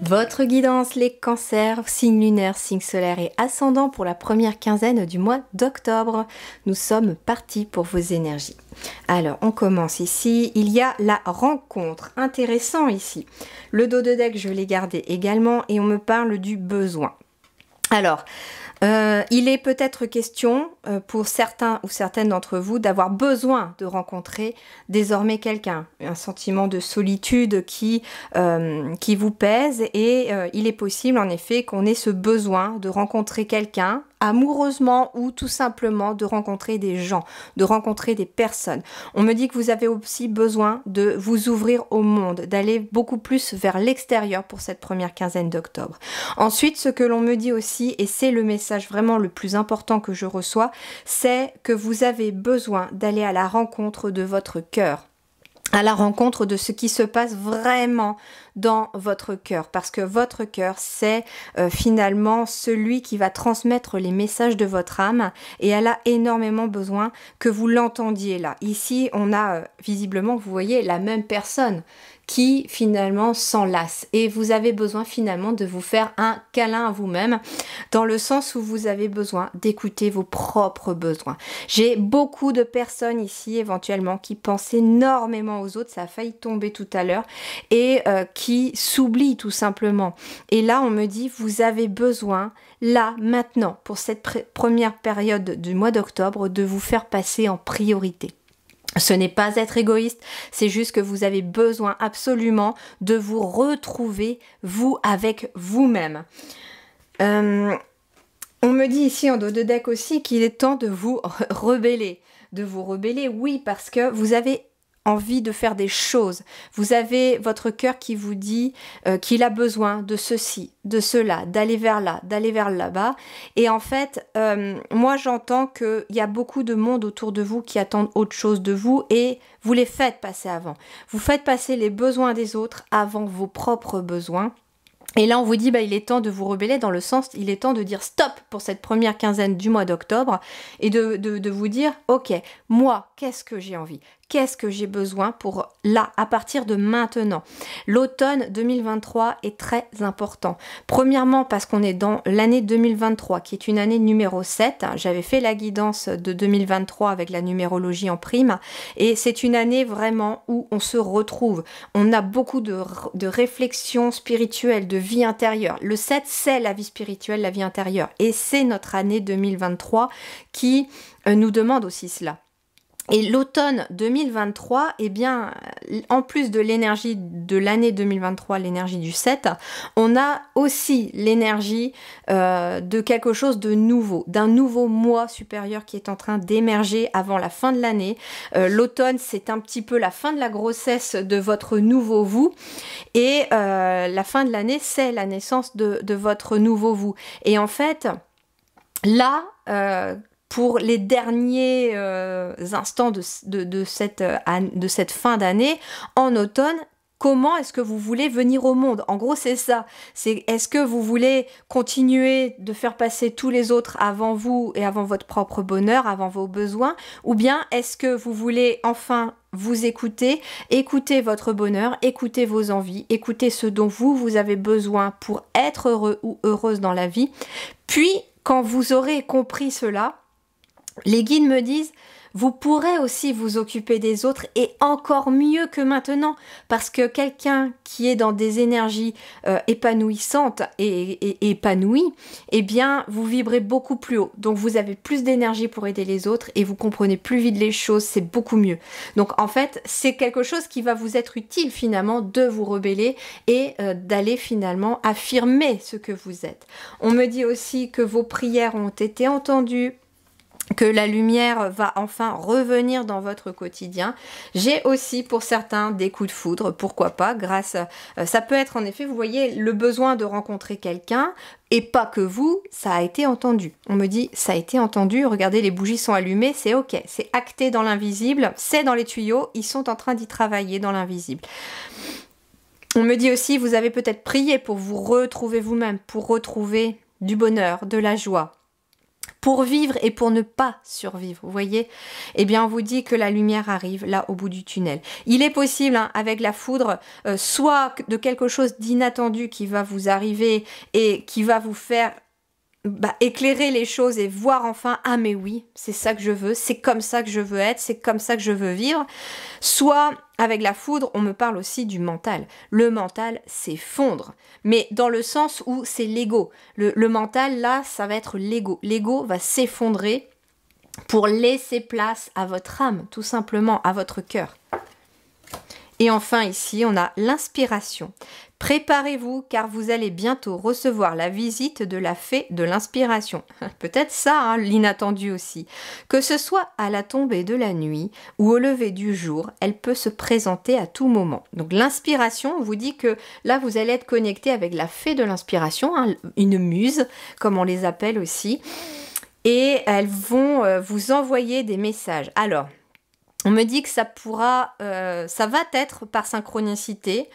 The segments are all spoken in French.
Votre guidance, les cancers, signe lunaire, signe solaire et ascendant pour la première quinzaine du mois d'octobre. Nous sommes partis pour vos énergies. Alors, on commence ici. Il y a la rencontre. Intéressant ici. Le dos de deck, je l'ai gardé également et on me parle du besoin. Alors, il est peut-être question pour certains ou certaines d'entre vous d'avoir besoin de rencontrer désormais quelqu'un, un sentiment de solitude qui vous pèse et il est possible en effet qu'on ait ce besoin de rencontrer quelqu'un amoureusement ou tout simplement de rencontrer des gens, de rencontrer des personnes. On me dit que vous avez aussi besoin de vous ouvrir au monde, d'aller beaucoup plus vers l'extérieur pour cette première quinzaine d'octobre. Ensuite, ce que l'on me dit aussi, et c'est le message vraiment le plus important que je reçois, c'est que vous avez besoin d'aller à la rencontre de votre cœur, à la rencontre de ce qui se passe vraiment dans votre cœur, parce que votre cœur, c'est finalement celui qui va transmettre les messages de votre âme et elle a énormément besoin que vous l'entendiez là. Ici, on a visiblement, vous voyez, la même personne qui finalement s'enlace et vous avez besoin finalement de vous faire un câlin à vous-même dans le sens où vous avez besoin d'écouter vos propres besoins. J'ai beaucoup de personnes ici éventuellement qui pensent énormément aux autres, ça a failli tomber tout à l'heure, et qui s'oublient tout simplement. Et là on me dit vous avez besoin là maintenant pour cette première période du mois d'octobre de vous faire passer en priorité. Ce n'est pas être égoïste, c'est juste que vous avez besoin absolument de vous retrouver, vous, avec vous-même. On me dit ici en dos de deck aussi qu'il est temps de vous rebeller. De vous rebeller, oui, parce que vous avez envie de faire des choses. Vous avez votre cœur qui vous dit qu'il a besoin de ceci, de cela, d'aller vers là, d'aller vers là-bas. Et en fait, moi j'entends qu'il y a beaucoup de monde autour de vous qui attendent autre chose de vous et vous les faites passer avant. Vous faites passer les besoins des autres avant vos propres besoins. Et là, on vous dit, il est temps de vous rebeller dans le sens, il est temps de dire stop pour cette première quinzaine du mois d'octobre et de vous dire, ok, moi, qu'est-ce que j'ai envie ? Qu'est-ce que j'ai besoin pour là, à partir de maintenant? L'automne 2023 est très important. Premièrement, parce qu'on est dans l'année 2023, qui est une année numéro 7. J'avais fait la guidance de 2023 avec la numérologie en prime. Et c'est une année vraiment où on se retrouve. On a beaucoup de réflexions spirituelles, de vie intérieure. Le 7, c'est la vie spirituelle, la vie intérieure. Et c'est notre année 2023 qui nous demande aussi cela. Et l'automne 2023, eh bien, en plus de l'énergie de l'année 2023, l'énergie du 7, on a aussi l'énergie de quelque chose de nouveau, d'un nouveau moi supérieur qui est en train d'émerger avant la fin de l'année. L'automne, c'est un petit peu la fin de la grossesse de votre nouveau vous et la fin de l'année, c'est la naissance de votre nouveau vous. Et en fait, là, pour les derniers instants de cette fin d'année, en automne, comment est-ce que vous voulez venir au monde? En gros, c'est ça. C'est est-ce que vous voulez continuer de faire passer tous les autres avant vous et avant votre propre bonheur, avant vos besoins? Ou bien est-ce que vous voulez enfin vous écouter, écouter votre bonheur, écouter vos envies, écouter ce dont vous avez besoin pour être heureux ou heureuse dans la vie? Puis, quand vous aurez compris cela, les guides me disent, vous pourrez aussi vous occuper des autres et encore mieux que maintenant parce que quelqu'un qui est dans des énergies épanouissantes et épanouies, eh bien, vous vibrez beaucoup plus haut. Donc, vous avez plus d'énergie pour aider les autres et vous comprenez plus vite les choses, c'est beaucoup mieux. Donc, en fait, c'est quelque chose qui va vous être utile finalement de vous rebeller et d'aller finalement affirmer ce que vous êtes. On me dit aussi que vos prières ont été entendues, que la lumière va enfin revenir dans votre quotidien. J'ai aussi pour certains des coups de foudre, pourquoi pas, grâce à, ça peut être en effet, vous voyez, le besoin de rencontrer quelqu'un, et pas que vous, ça a été entendu. On me dit, ça a été entendu, regardez, les bougies sont allumées, c'est ok, c'est acté dans l'invisible, c'est dans les tuyaux, ils sont en train d'y travailler dans l'invisible. On me dit aussi, vous avez peut-être prié pour vous retrouver vous-même, pour retrouver du bonheur, de la joie, pour vivre et pour ne pas survivre, vous voyez? Eh bien, on vous dit que la lumière arrive là au bout du tunnel. Il est possible, hein, avec la foudre, soit de quelque chose d'inattendu qui va vous arriver et qui va vous faire éclairer les choses et voir enfin, ah mais oui, c'est ça que je veux, c'est comme ça que je veux être, c'est comme ça que je veux vivre. Soit, avec la foudre, on me parle aussi du mental. Le mental s'effondre, mais dans le sens où c'est l'ego. Le mental, là, ça va être l'ego. L'ego va s'effondrer pour laisser place à votre âme, tout simplement, à votre cœur. Et enfin, ici, on a l'inspiration. Préparez-vous car vous allez bientôt recevoir la visite de la fée de l'inspiration. Peut-être ça, hein, l'inattendu aussi. Que ce soit à la tombée de la nuit ou au lever du jour, elle peut se présenter à tout moment. Donc l'inspiration, on vous dit que là, vous allez être connecté avec la fée de l'inspiration, hein, une muse, comme on les appelle aussi. Et elles vont vous envoyer des messages. Alors, on me dit que ça va être par synchronicité,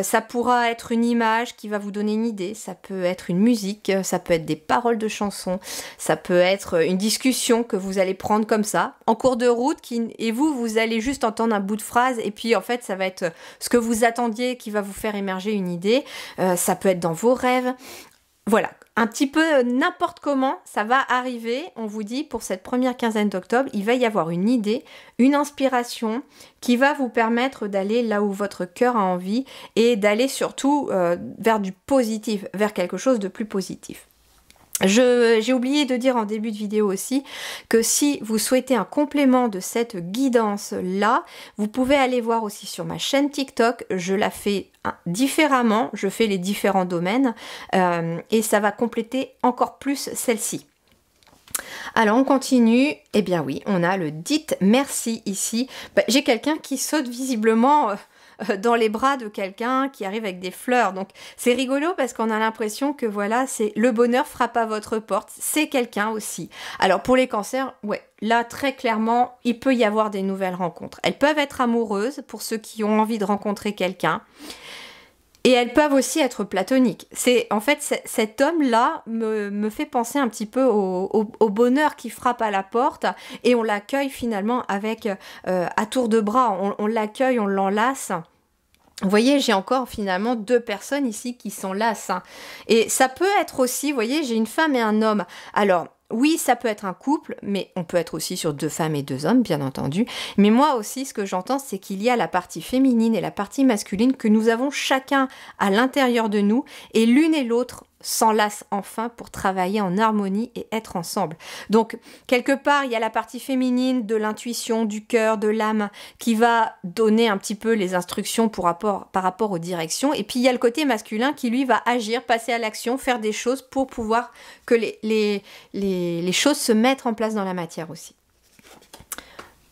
ça pourra être une image qui va vous donner une idée, ça peut être une musique, ça peut être des paroles de chansons, ça peut être une discussion que vous allez prendre comme ça, en cours de route, et vous allez juste entendre un bout de phrase, et puis en fait ça va être ce que vous attendiez qui va vous faire émerger une idée, ça peut être dans vos rêves. Voilà, un petit peu n'importe comment, ça va arriver, on vous dit, pour cette première quinzaine d'octobre, il va y avoir une idée, une inspiration qui va vous permettre d'aller là où votre cœur a envie et d'aller surtout vers du positif, vers quelque chose de plus positif. J'ai oublié de dire en début de vidéo aussi que si vous souhaitez un complément de cette guidance-là, vous pouvez aller voir aussi sur ma chaîne TikTok, je la fais différemment, je fais les différents domaines et ça va compléter encore plus celle-ci. Alors on continue, eh bien oui, on a le dites merci ici. J'ai quelqu'un qui saute visiblement dans les bras de quelqu'un qui arrive avec des fleurs. Donc c'est rigolo parce qu'on a l'impression que voilà, c'est le bonheur frappe à votre porte. C'est quelqu'un aussi. Alors pour les cancers, ouais, là très clairement, il peut y avoir des nouvelles rencontres. Elles peuvent être amoureuses pour ceux qui ont envie de rencontrer quelqu'un. Et elles peuvent aussi être platoniques. En fait, cet homme-là me fait penser un petit peu au bonheur qui frappe à la porte et on l'accueille finalement avec à tour de bras. On l'accueille, on l'enlace. Vous voyez, j'ai encore finalement 2 personnes ici qui s'enlacent. Hein. Et ça peut être aussi, vous voyez, j'ai une femme et un homme. Alors, oui, ça peut être un couple, mais on peut être aussi sur 2 femmes et 2 hommes, bien entendu. Mais moi aussi, ce que j'entends, c'est qu'il y a la partie féminine et la partie masculine que nous avons chacun à l'intérieur de nous, et l'une et l'autre s'enlacent enfin pour travailler en harmonie et être ensemble. Donc, quelque part, il y a la partie féminine de l'intuition, du cœur, de l'âme, qui va donner un petit peu les instructions par rapport aux directions. Et puis, il y a le côté masculin qui, lui, va agir, passer à l'action, faire des choses pour pouvoir que les choses se mettent en place dans la matière aussi.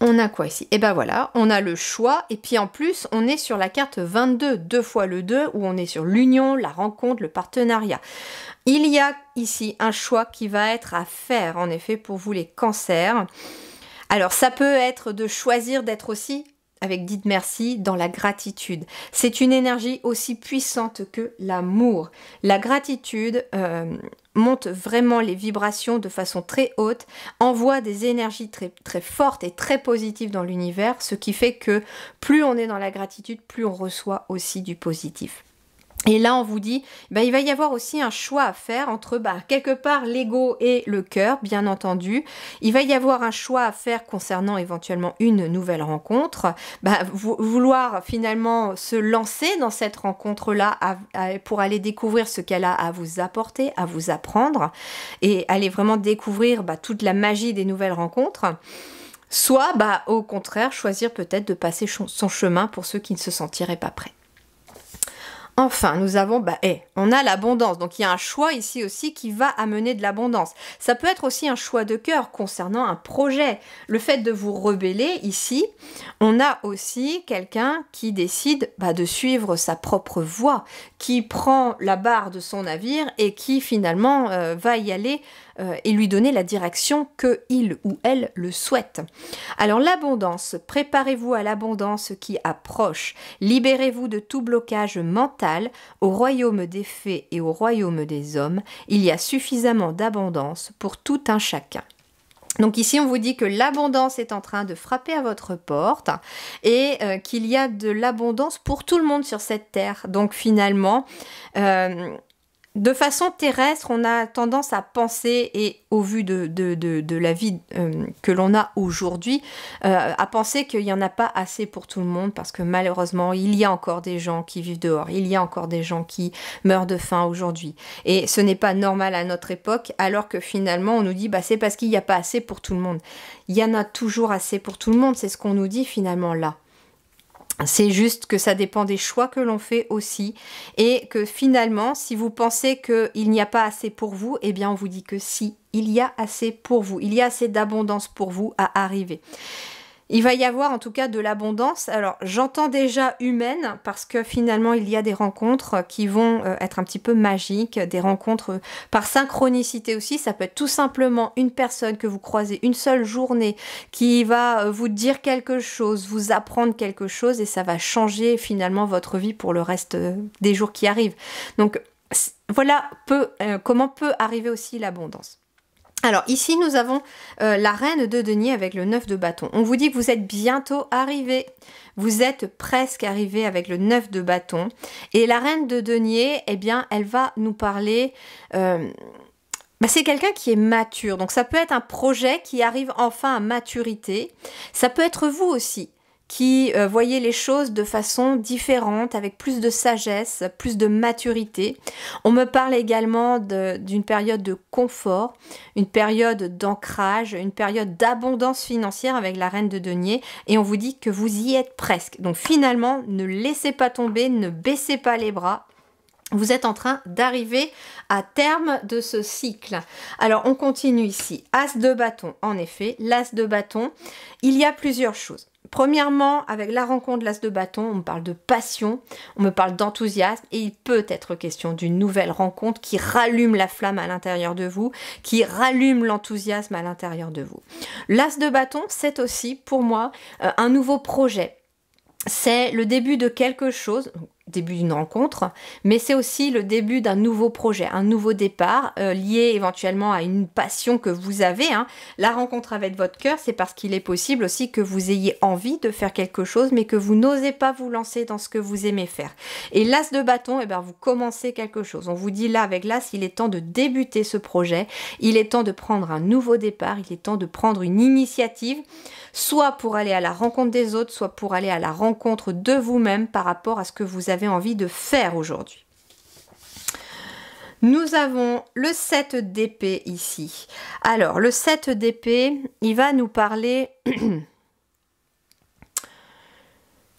On a quoi ici? Et ben voilà, on a le choix, et puis en plus, on est sur la carte 22, 2 fois le 2, où on est sur l'union, la rencontre, le partenariat. Il y a ici un choix qui va être à faire, en effet, pour vous les cancers. Alors, ça peut être de choisir d'être aussi, avec dites merci, dans la gratitude. C'est une énergie aussi puissante que l'amour. La gratitude monte vraiment les vibrations de façon très haute, envoie des énergies très, très fortes et très positives dans l'univers, ce qui fait que plus on est dans la gratitude, plus on reçoit aussi du positif. Et là, on vous dit, il va y avoir aussi un choix à faire entre quelque part l'ego et le cœur, bien entendu. Il va y avoir un choix à faire concernant éventuellement une nouvelle rencontre. Vouloir finalement se lancer dans cette rencontre-là pour aller découvrir ce qu'elle a à vous apporter, à vous apprendre et aller vraiment découvrir toute la magie des nouvelles rencontres. Soit, au contraire, choisir peut-être de passer son chemin pour ceux qui ne se sentiraient pas prêts. Enfin, nous avons, on a l'abondance. Donc, il y a un choix ici aussi qui va amener de l'abondance. Ça peut être aussi un choix de cœur concernant un projet. Le fait de vous rebeller ici, on a aussi quelqu'un qui décide de suivre sa propre voie, qui prend la barre de son navire et qui finalement va y aller et lui donner la direction que il ou elle le souhaite. Alors l'abondance, préparez-vous à l'abondance qui approche. Libérez-vous de tout blocage mental. Au royaume des fées et au royaume des hommes, il y a suffisamment d'abondance pour tout un chacun. Donc ici, on vous dit que l'abondance est en train de frapper à votre porte et qu'il y a de l'abondance pour tout le monde sur cette terre. Donc finalement, de façon terrestre, on a tendance à penser, et au vu de la vie que l'on a aujourd'hui, à penser qu'il n'y en a pas assez pour tout le monde, parce que malheureusement, il y a encore des gens qui vivent dehors, il y a encore des gens qui meurent de faim aujourd'hui. Et ce n'est pas normal à notre époque, alors que finalement, on nous dit, bah, c'est parce qu'il n'y a pas assez pour tout le monde. Il y en a toujours assez pour tout le monde, c'est ce qu'on nous dit finalement là. C'est juste que ça dépend des choix que l'on fait aussi, et que finalement, si vous pensez qu'il n'y a pas assez pour vous, eh bien on vous dit que si, il y a assez pour vous, il y a assez d'abondance pour vous à arriver. Il va y avoir en tout cas de l'abondance. Alors j'entends déjà humaine, parce que finalement il y a des rencontres qui vont être un petit peu magiques, des rencontres par synchronicité aussi. Ça peut être tout simplement une personne que vous croisez une seule journée qui va vous dire quelque chose, vous apprendre quelque chose, et ça va changer finalement votre vie pour le reste des jours qui arrivent. Donc voilà comment peut arriver aussi l'abondance. Alors ici nous avons la reine de denier avec le 9 de bâton. On vous dit que vous êtes bientôt arrivé. Vous êtes presque arrivé avec le 9 de bâton. Et la reine de denier, eh bien elle va nous parler... c'est quelqu'un qui est mature. Donc ça peut être un projet qui arrive enfin à maturité. Ça peut être vous aussi, qui voyez les choses de façon différente, avec plus de sagesse, plus de maturité. On me parle également d'une période de confort, une période d'ancrage, une période d'abondance financière avec la reine de denier, et on vous dit que vous y êtes presque. Donc finalement, ne laissez pas tomber, ne baissez pas les bras. Vous êtes en train d'arriver à terme de ce cycle. Alors, on continue ici. As de bâton, en effet, l'as de bâton, il y a plusieurs choses. Premièrement, avec la rencontre de l'as de bâton, on me parle de passion, on me parle d'enthousiasme, et il peut être question d'une nouvelle rencontre qui rallume la flamme à l'intérieur de vous, qui rallume l'enthousiasme à l'intérieur de vous. L'as de bâton, c'est aussi, pour moi, un nouveau projet. C'est le début de quelque chose, début d'une rencontre, mais c'est aussi le début d'un nouveau projet, un nouveau départ, lié éventuellement à une passion que vous avez. La rencontre avec votre cœur, c'est parce qu'il est possible aussi que vous ayez envie de faire quelque chose, mais que vous n'osez pas vous lancer dans ce que vous aimez faire. Et l'as de bâton, eh bien, vous commencez quelque chose. On vous dit là, avec l'as, il est temps de débuter ce projet, il est temps de prendre un nouveau départ, il est temps de prendre une initiative, soit pour aller à la rencontre des autres, soit pour aller à la rencontre de vous-même par rapport à ce que vous avez envie de faire aujourd'hui. Nous avons le 7 d'épée ici. Alors, le 7 d'épée, il va nous parler...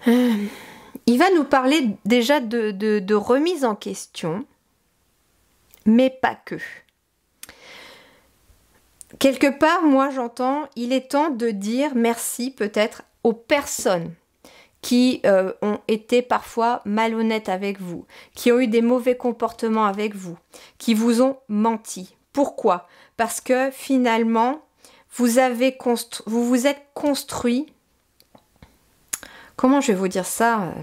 il va nous parler déjà de remise en question, mais pas que. Quelque part, moi j'entends, il est temps de dire merci peut-être aux personnes qui ont été parfois malhonnêtes avec vous, qui ont eu des mauvais comportements avec vous, qui vous ont menti. Pourquoi? Parce que finalement, vous vous êtes construit... Comment je vais vous dire ça?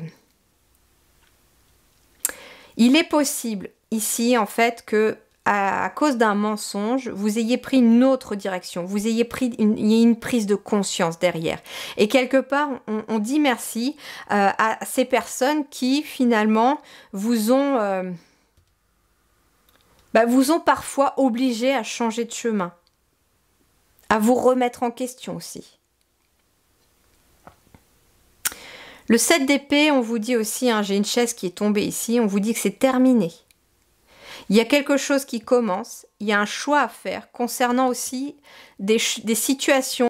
Il est possible ici en fait que à cause d'un mensonge, vous ayez pris une autre direction, il y a une prise de conscience derrière. Et quelque part, on dit merci à ces personnes qui finalement vous ont parfois obligé à changer de chemin, à vous remettre en question aussi. Le 7 d'épée, on vous dit aussi, j'ai une chaise qui est tombée ici, on vous dit que c'est terminé. Il y a quelque chose qui commence, il y a un choix à faire concernant aussi des situations